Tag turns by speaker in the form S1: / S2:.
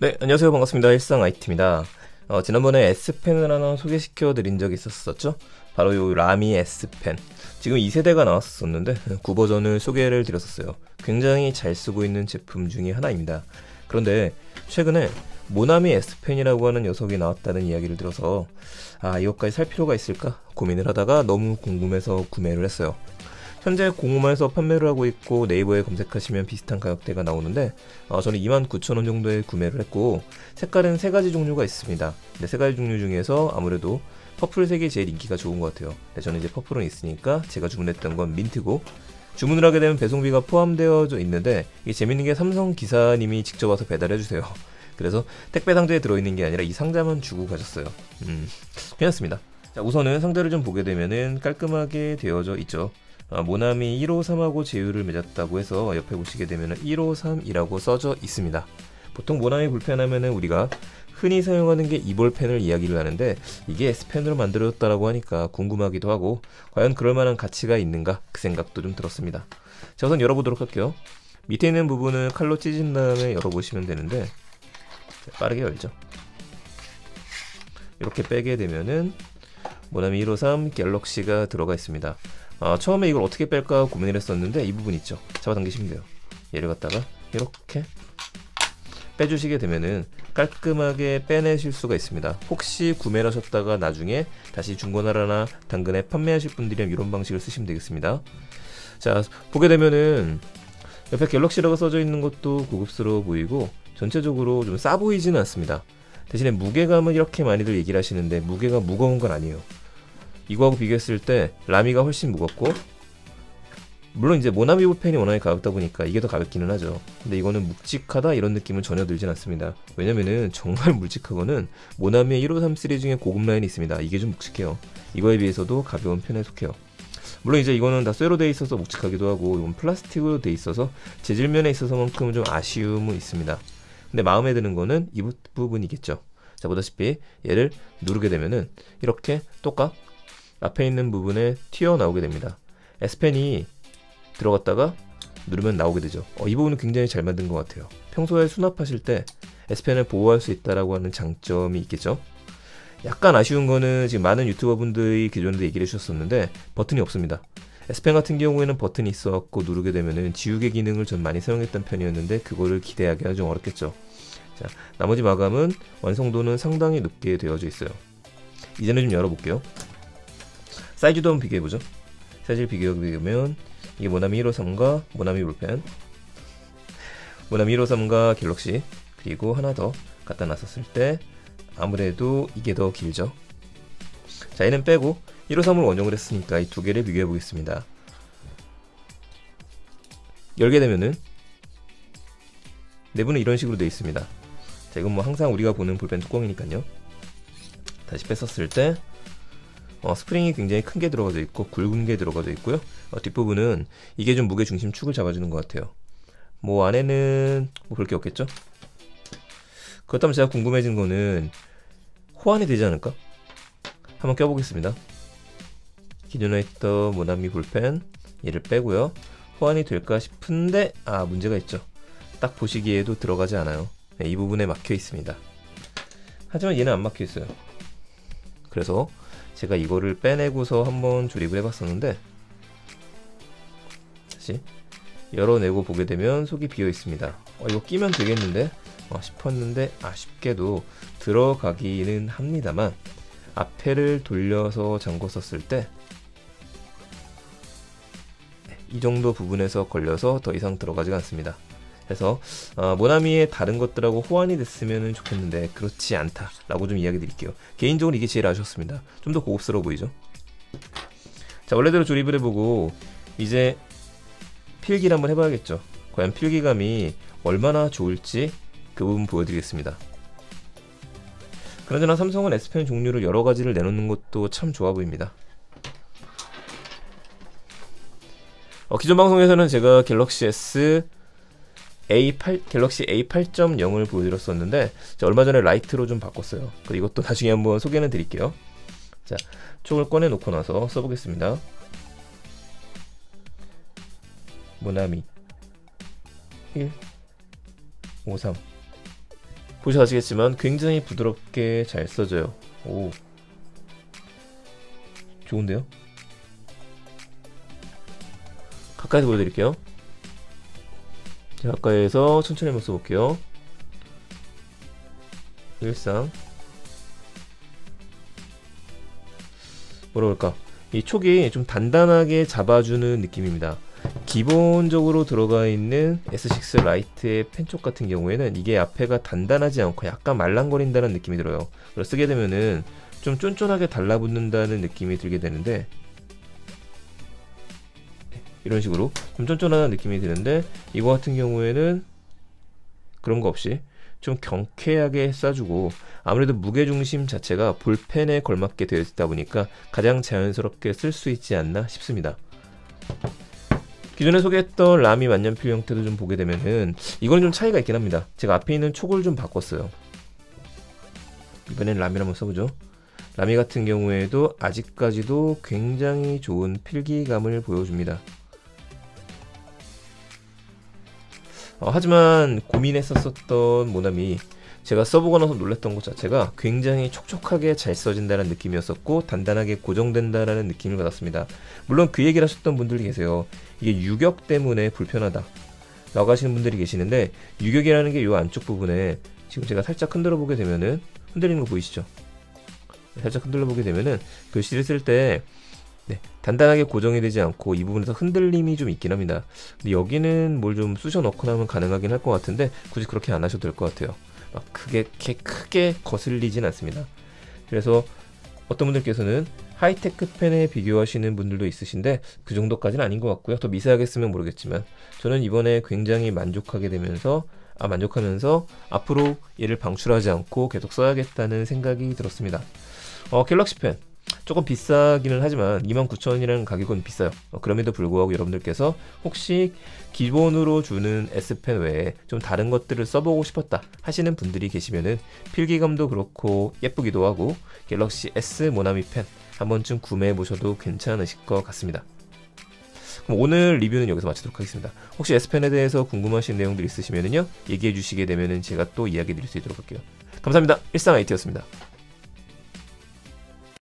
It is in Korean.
S1: 네, 안녕하세요. 반갑습니다. 일상 IT입니다. 지난번에 S펜을 하나 소개시켜 드린 적이 있었었죠? 바로 요 라미 S펜. 지금 2세대가 나왔었는데 9버전을 소개를 드렸었어요. 굉장히 잘 쓰고 있는 제품 중에 하나입니다. 그런데 최근에 모나미 S펜이라고 하는 녀석이 나왔다는 이야기를 들어서 이것까지 살 필요가 있을까 고민을 하다가 너무 궁금해서 구매를 했어요. 현재 공홈에서 판매를 하고 있고 네이버에 검색하시면 비슷한 가격대가 나오는데 저는 29,000원 정도에 구매를 했고 색깔은 3가지 종류가 있습니다. 근데 3가지 종류 중에서 아무래도 퍼플색이 제일 인기가 좋은 것 같아요. 근데 저는 이제 퍼플은 있으니까 제가 주문했던 건 민트고 주문을 하게 되면 배송비가 포함되어져 있는데 이게 재밌는 게 삼성 기사님이 직접 와서 배달해주세요. 그래서 택배 상자에 들어있는 게 아니라 이 상자만 주고 가셨어요. 괜찮습니다. 자, 우선은 상자를 좀 보게 되면은 깔끔하게 되어져 있죠. 모나미 153하고 제휴를 맺었다고 해서 옆에 보시게 되면 153이라고 써져 있습니다. 보통 모나미 볼펜 하면은 우리가 흔히 사용하는 게 이 볼펜을 이야기를 하는데 이게 S펜으로 만들어졌다라고 하니까 궁금하기도 하고 과연 그럴 만한 가치가 있는가 그 생각도 좀 들었습니다. 자, 우선 열어보도록 할게요. 밑에 있는 부분을 칼로 찢은 다음에 열어보시면 되는데 빠르게 열죠. 이렇게 빼게 되면은 모나미 153 갤럭시가 들어가 있습니다. 처음에 이걸 어떻게 뺄까 고민을 했었는데 이 부분 있죠. 잡아당기시면 돼요. 얘를 갖다가 이렇게 빼주시게 되면은 깔끔하게 빼내실 수가 있습니다. 혹시 구매를 하셨다가 나중에 다시 중고나라나 당근에 판매하실 분들이면 이런 방식을 쓰시면 되겠습니다. 자, 보게 되면은 옆에 갤럭시라고 써져 있는 것도 고급스러워 보이고 전체적으로 좀 싸 보이지는 않습니다. 대신에 무게감은 이렇게 많이들 얘기를 하시는데 무게가 무거운 건 아니에요. 이거하고 비교했을 때 라미가 훨씬 무겁고 물론 이제 모나미 볼펜이 워낙에 가볍다 보니까 이게 더 가볍기는 하죠. 근데 이거는 묵직하다 이런 느낌은 전혀 들진 않습니다. 왜냐면은 정말 묵직하거는 모나미의 153 시리즈 중에 고급 라인이 있습니다. 이게 좀 묵직해요. 이거에 비해서도 가벼운 편에 속해요. 물론 이제 이거는 다 쇠로 돼 있어서 묵직하기도 하고 이건 플라스틱으로 돼 있어서 재질면에 있어서만큼은 좀 아쉬움은 있습니다. 근데 마음에 드는 거는 이 부분이겠죠. 자, 보다시피 얘를 누르게 되면은 이렇게 똑같 앞에 있는 부분에 튀어나오게 됩니다. S펜이 들어갔다가 누르면 나오게 되죠. 이 부분은 굉장히 잘 만든 것 같아요. 평소에 수납하실 때 S펜을 보호할 수 있다라고 하는 장점이 있겠죠. 약간 아쉬운 거는 지금 많은 유튜버 분들이 기존에도 얘기를 해주셨었는데 버튼이 없습니다. S펜 같은 경우에는 버튼이 있어갖고 누르게 되면은 지우개 기능을 전 많이 사용했던 편이었는데 그거를 기대하기가 좀 어렵겠죠. 자, 나머지 마감은 완성도는 상당히 높게 되어져 있어요. 이제는 좀 열어볼게요. 사이즈도 한번 비교해보죠. 사이즈를 비교해보면 이게 모나미 153과 모나미 볼펜, 모나미 153과 갤럭시, 그리고 하나 더 갖다 놨었을 때 아무래도 이게 더 길죠. 자, 얘는 빼고 153을 원용을 했으니까 이 두 개를 비교해 보겠습니다. 열게 되면은 내부는 이런 식으로 되어 있습니다. 자, 이건 뭐 항상 우리가 보는 볼펜 뚜껑이니까요. 다시 뺐었을 때 스프링이 굉장히 큰 게 들어가져 있고 굵은 게 들어가져 있고요. 뒷부분은 이게 좀 무게 중심 축을 잡아주는 것 같아요. 뭐 안에는 뭐 볼 게 없겠죠? 그렇다면 제가 궁금해진 거는 호환이 되지 않을까? 한번 껴보겠습니다. 기존에 있던 모나미 볼펜 얘를 빼고요. 호환이 될까 싶은데 문제가 있죠. 딱 보시기에도 들어가지 않아요. 네, 이 부분에 막혀 있습니다. 하지만 얘는 안 막혀 있어요. 그래서 제가 이거를 빼내고서 한번 조립을 해봤었는데 다시 열어내고 보게 되면 속이 비어 있습니다. 이거 끼면 되겠는데 싶었는데 아쉽게도 들어가기는 합니다만 앞에를 돌려서 잠궜었을 때 이 정도 부분에서 걸려서 더 이상 들어가지가 않습니다. 그래서 모나미의 다른 것들하고 호환이 됐으면 좋겠는데 그렇지 않다라고 좀 이야기 드릴게요. 개인적으로 이게 제일 아쉬웠습니다. 좀 더 고급스러워 보이죠? 자, 원래대로 조립을 해보고 이제 필기를 한번 해봐야겠죠. 과연 필기감이 얼마나 좋을지 그 부분 보여드리겠습니다. 그나저나 삼성은 S펜 종류를 여러 가지를 내놓는 것도 참 좋아 보입니다. 기존 방송에서는 제가 갤럭시 S 갤럭시 A8.0을 보여드렸었는데 얼마 전에 라이트로 좀 바꿨어요. 이것도 나중에 한번 소개는 드릴게요. 자, 촉을 꺼내 놓고 나서 써보겠습니다. 모나미 153 보셔서 아시겠지만 굉장히 부드럽게 잘 써져요. 오, 좋은데요? 가까이서 보여드릴게요. 자, 가까이에서 천천히 한번 써볼게요. 일상 뭐라 그럴까, 이 촉이 좀 단단하게 잡아주는 느낌입니다. 기본적으로 들어가 있는 S6 라이트의 펜촉 같은 경우에는 이게 앞에가 단단하지 않고 약간 말랑거린다는 느낌이 들어요. 그래서 쓰게 되면은 좀 쫀쫀하게 달라붙는다는 느낌이 들게 되는데, 이런 식으로 좀 쫀쫀한 느낌이 드는데, 이거 같은 경우에는 그런 거 없이 좀 경쾌하게 쏴주고, 아무래도 무게중심 자체가 볼펜에 걸맞게 되어 있다 보니까 가장 자연스럽게 쓸 수 있지 않나 싶습니다. 기존에 소개했던 라미 만년필 형태도 좀 보게 되면은 이거는 좀 차이가 있긴 합니다. 제가 앞에 있는 촉을 좀 바꿨어요. 이번엔 라미를 한번 써보죠. 라미 같은 경우에도 아직까지도 굉장히 좋은 필기감을 보여줍니다. 하지만 고민했었던 모나미, 제가 써보고 나서 놀랐던 것 자체가 굉장히 촉촉하게 잘 써진다는 느낌이었었고 단단하게 고정된다라는 느낌을 받았습니다. 물론 그 얘기를 하셨던 분들이 계세요. 이게 유격 때문에 불편하다 라고 하시는 분들이 계시는데, 유격이라는 게 이 안쪽 부분에 지금 제가 살짝 흔들어 보게 되면은, 흔들리는 거 보이시죠? 살짝 흔들어 보게 되면은 글씨를 쓸 때 단단하게 고정이 되지 않고 이 부분에서 흔들림이 좀 있긴 합니다. 근데 여기는 뭘 좀 쑤셔 넣거나 하면 가능하긴 할 것 같은데 굳이 그렇게 안 하셔도 될 것 같아요. 막 크게 거슬리진 않습니다. 그래서 어떤 분들께서는 하이테크 펜에 비교하시는 분들도 있으신데 그 정도까지는 아닌 것 같고요. 더 미세하게 쓰면 모르겠지만 저는 이번에 굉장히 만족하면서 앞으로 얘를 방출하지 않고 계속 써야겠다는 생각이 들었습니다. 갤럭시 펜 조금 비싸기는 하지만 29,000원이라는 가격은 비싸요. 그럼에도 불구하고 여러분들께서 혹시 기본으로 주는 S펜 외에 좀 다른 것들을 써보고 싶었다 하시는 분들이 계시면은 필기감도 그렇고 예쁘기도 하고 갤럭시 S 모나미 펜 한 번쯤 구매해 보셔도 괜찮으실 것 같습니다. 그럼 오늘 리뷰는 여기서 마치도록 하겠습니다. 혹시 S펜에 대해서 궁금하신 내용들 있으시면은요 얘기해 주시게 되면은 제가 또 이야기 드릴 수 있도록 할게요. 감사합니다. 일상 IT였습니다.